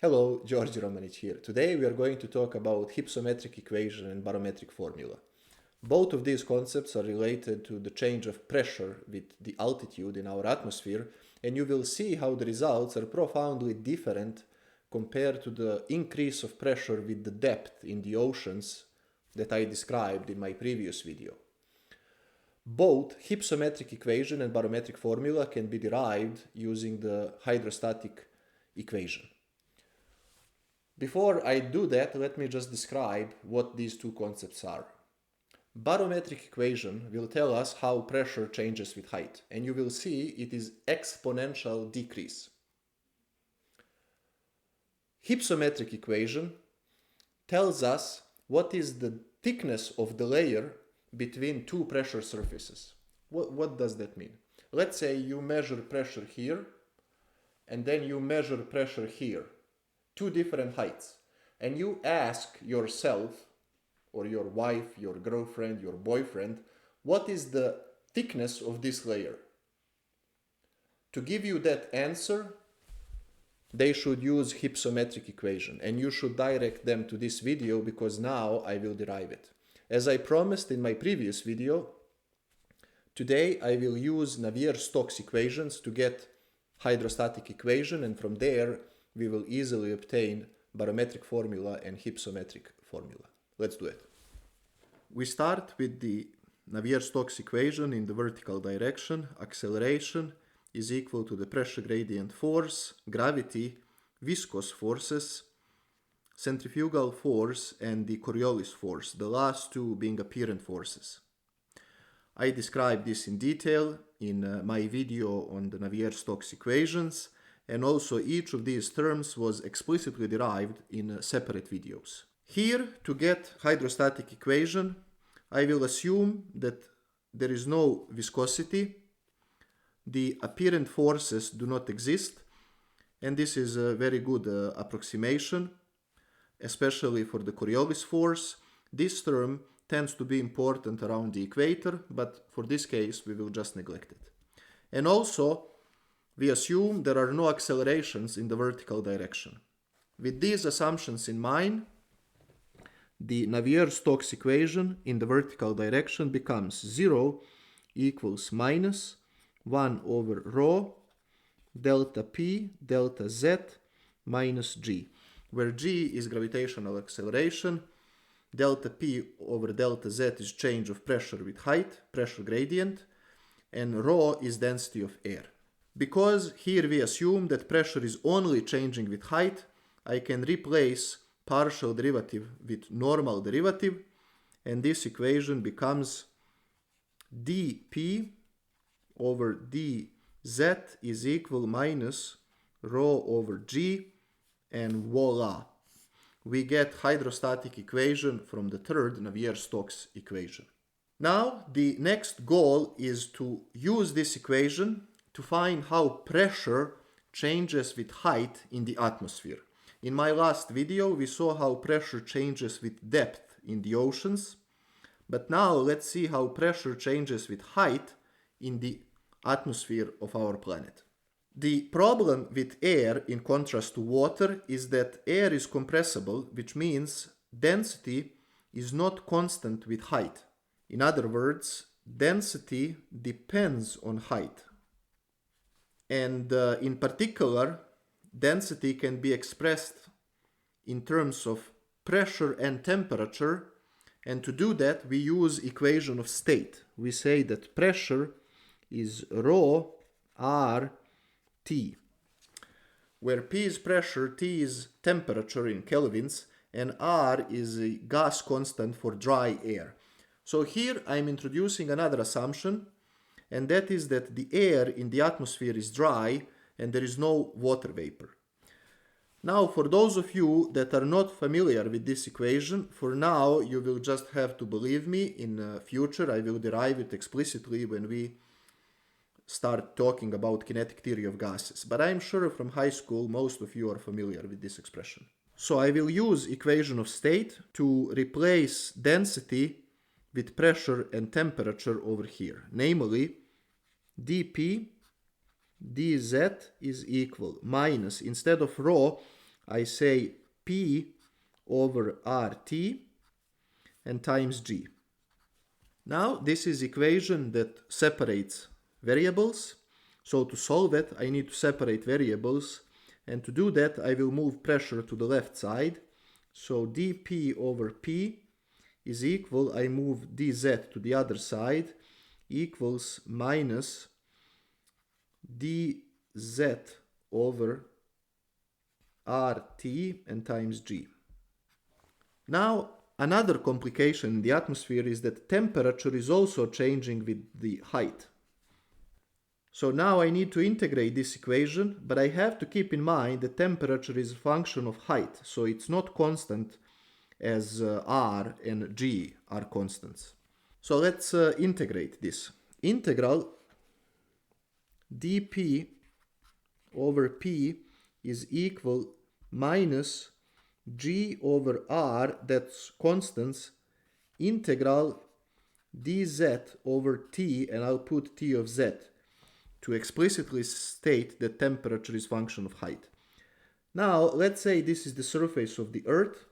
Hello, George Romanic here. Today we are going to talk about hypsometric equation and barometric formula. Both of these concepts are related to the change of pressure with the altitude in our atmosphere, and you will see how the results are profoundly different compared to the increase of pressure with the depth in the oceans that I described in my previous video. Both hypsometric equation and barometric formula can be derived using the hydrostatic equation. Before I do that, let me just describe what these two concepts are. Barometric equation will tell us how pressure changes with height, and you will see it is exponential decrease. Hypsometric equation tells us what is the thickness of the layer between two pressure surfaces. What does that mean? Let's say you measure pressure here, and then you measure pressure here. Two different heights, and you ask yourself or your wife, your girlfriend, your boyfriend, what is the thickness of this layer? To give you that answer, they should use hypsometric equation, and you should direct them to this video because now I will derive it. As I promised in my previous video, today I will use Navier-Stokes equations to get hydrostatic equation, and from there we will easily obtain barometric formula and hypsometric formula. Let's do it. We start with the Navier-Stokes equation in the vertical direction. Acceleration is equal to the pressure gradient force, gravity, viscous forces, centrifugal force, and the Coriolis force, the last two being apparent forces. I described this in detail in my video on the Navier-Stokes equations, and also each of these terms was explicitly derived in separate videos. Here, to get hydrostatic equation, I will assume that there is no viscosity, the apparent forces do not exist, and this is a very good approximation, especially for the Coriolis force. This term tends to be important around the equator, but for this case we will just neglect it. And also, we assume there are no accelerations in the vertical direction. With these assumptions in mind, the Navier-Stokes equation in the vertical direction becomes 0 equals minus 1 over rho delta p delta z minus g, where g is gravitational acceleration, delta p over delta z is change of pressure with height, pressure gradient, and rho is density of air. Because here we assume that pressure is only changing with height, I can replace partial derivative with normal derivative, and this equation becomes dp over dz is equal minus rho over g, and voila! We get hydrostatic equation from the third Navier-Stokes equation. Now the next goal is to use this equation to find how pressure changes with height in the atmosphere. In my last video, we saw how pressure changes with depth in the oceans, but now let's see how pressure changes with height in the atmosphere of our planet. The problem with air, in contrast to water, is that air is compressible, which means density is not constant with height. In other words, density depends on height. And in particular, density can be expressed in terms of pressure and temperature, and to do that we use equation of state. We say that pressure is rho r T, where P is pressure, T is temperature in kelvins, and R is a gas constant for dry air. So here I'm introducing another assumption, and that is that the air in the atmosphere is dry and there is no water vapor. Now, for those of you that are not familiar with this equation, for now you will just have to believe me. In future I will derive it explicitly when we start talking about kinetic theory of gases. But I'm sure from high school most of you are familiar with this expression. So I will use equation of state to replace density with pressure and temperature over here. Namely, dp dz is equal minus, instead of rho, I say P over RT and times G. Now this is equation that separates variables. So to solve it, I need to separate variables. And to do that, I will move pressure to the left side. So dP over P is equal, I move dz to the other side, equals minus dz over RT and times G. Now, another complication in the atmosphere is that temperature is also changing with the height. So now I need to integrate this equation, but I have to keep in mind that temperature is a function of height, so it's not constant as R and G are constants. So let's integrate this. Integral dP over P is equal minus G over R, that's constants, integral dz over T, and I'll put T of Z to explicitly state that temperature is function of height. Now, let's say this is the surface of the Earth,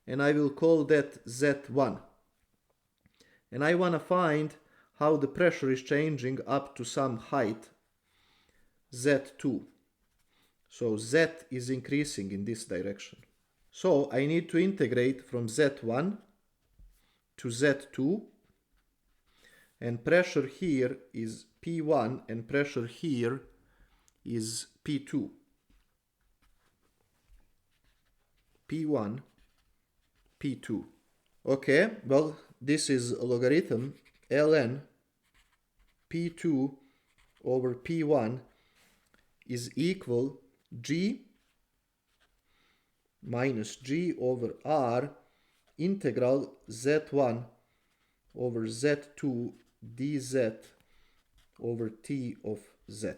and I will call that Z1. And I want to find how the pressure is changing up to some height, Z2. So Z is increasing in this direction. So I need to integrate from Z1 to Z2, and pressure here is P1 and pressure here is P2. P1, P2. Okay, well, this is a logarithm ln P2 over P1 is equal G minus G over R integral Z1 over Z2 dz over T of Z.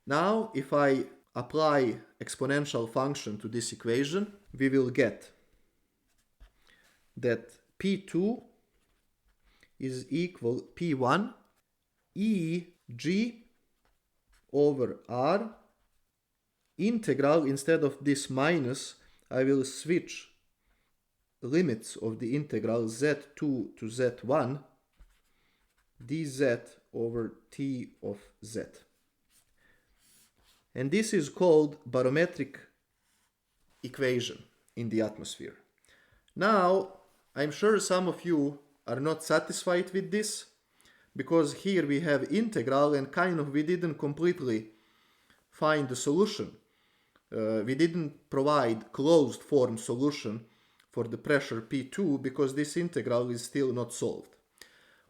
Now, if I apply exponential function to this equation, we will get that P2 is equal P1 E.G. over R integral, instead of this minus, I will switch limits of the integral Z2 to Z1 dz over T of Z. And this is called barometric equation in the atmosphere. Now, I'm sure some of you are not satisfied with this, because here we have integral and kind of we didn't completely find the solution. We didn't provide closed form solution for the pressure P2 because this integral is still not solved.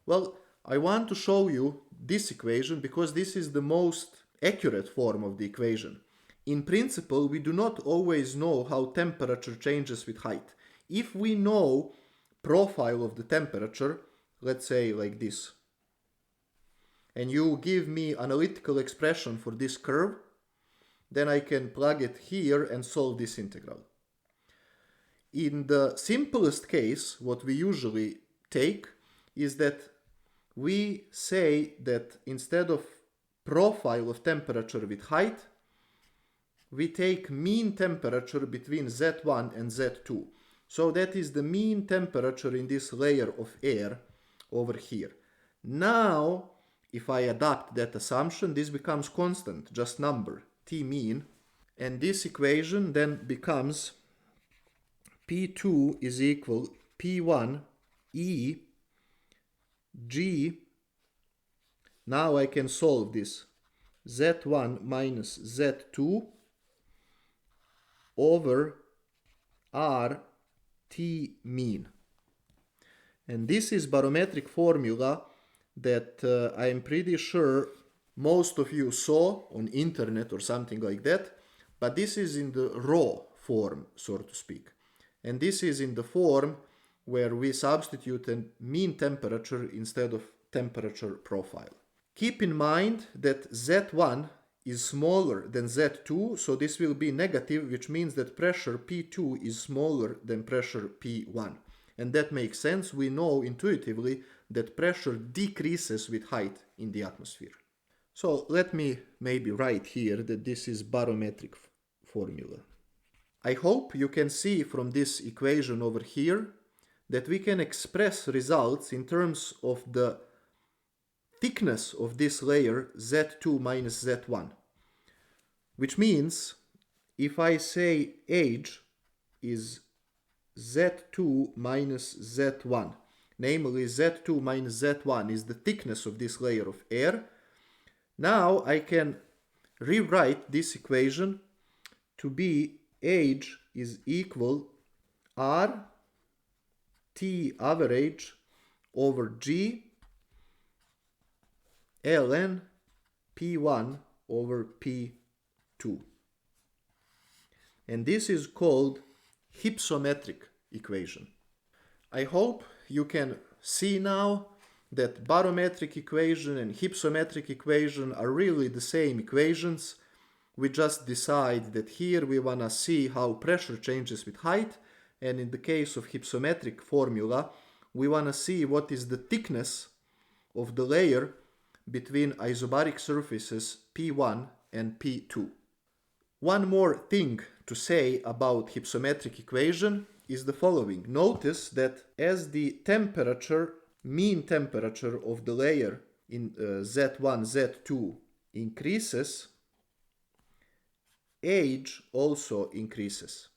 Well, I want to show you this equation because this is the most accurate form of the equation. In principle, we do not always know how temperature changes with height. If we know profile of the temperature, let's say like this, and you give me analytical expression for this curve, then I can plug it here and solve this integral. In the simplest case, what we usually take is that we say that instead of profile of temperature with height, we take mean temperature between Z1 and Z2. So that is the mean temperature in this layer of air over here. Now, if I adapt that assumption, this becomes constant, just number, T mean. And this equation then becomes P2 is equal P1 E G. Now I can solve this. Z1 minus Z2 over R T mean. And this is barometric formula that I'm pretty sure most of you saw on internet or something like that, but this is in the raw form, so to speak. And this is in the form where we substitute a mean temperature instead of temperature profile. Keep in mind that Z1 is smaller than Z2, so this will be negative, which means that pressure P2 is smaller than pressure P1. And that makes sense. We know intuitively that pressure decreases with height in the atmosphere. So let me maybe write here that this is barometric formula. I hope you can see from this equation over here that we can express results in terms of the thickness of this layer Z2 minus Z1. Which means if I say age is Z2 minus Z1, namely Z2 minus Z1 is the thickness of this layer of air, now I can rewrite this equation to be age is equal R T average over G ln P1 over P2. And this is called hypsometric equation. I hope you can see now that barometric equation and hypsometric equation are really the same equations. We just decide that here we want to see how pressure changes with height, and in the case of hypsometric formula we want to see what is the thickness of the layer between isobaric surfaces P1 and P2. One more thing to say about hypsometric equation is the following. Notice that as the temperature, mean temperature of the layer in Z1, Z2 increases, age also increases,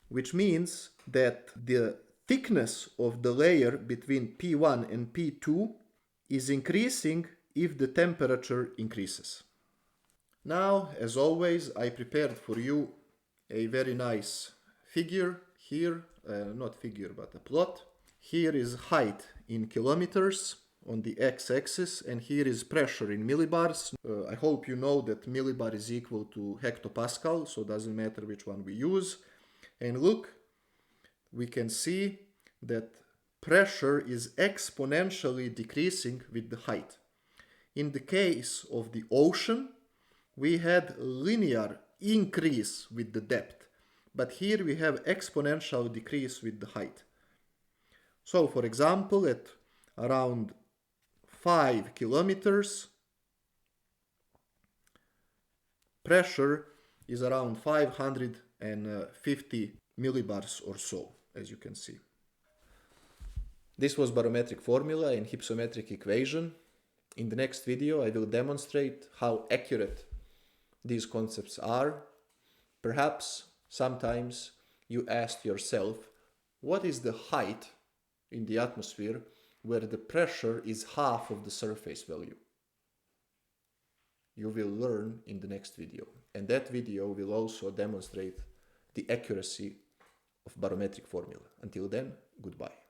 which means that the thickness of the layer between P1 and P2 is increasing if the temperature increases. Now, as always, I prepared for you a very nice figure here, not figure but a plot. Here is height in kilometers on the x-axis, and here is pressure in millibars. I hope you know that millibar is equal to hectopascal, so it doesn't matter which one we use. And look, we can see that pressure is exponentially decreasing with the height. In the case of the ocean, we had linear increase with the depth, but here we have exponential decrease with the height. So, for example, at around 5 kilometers, pressure is around 550 millibars or so, as you can see. This was barometric formula and hypsometric equation. In the next video, I will demonstrate how accurate these concepts are. Perhaps sometimes you asked yourself, what is the height in the atmosphere where the pressure is half of the surface value? You will learn in the next video. And that video will also demonstrate the accuracy of barometric formula. Until then, goodbye.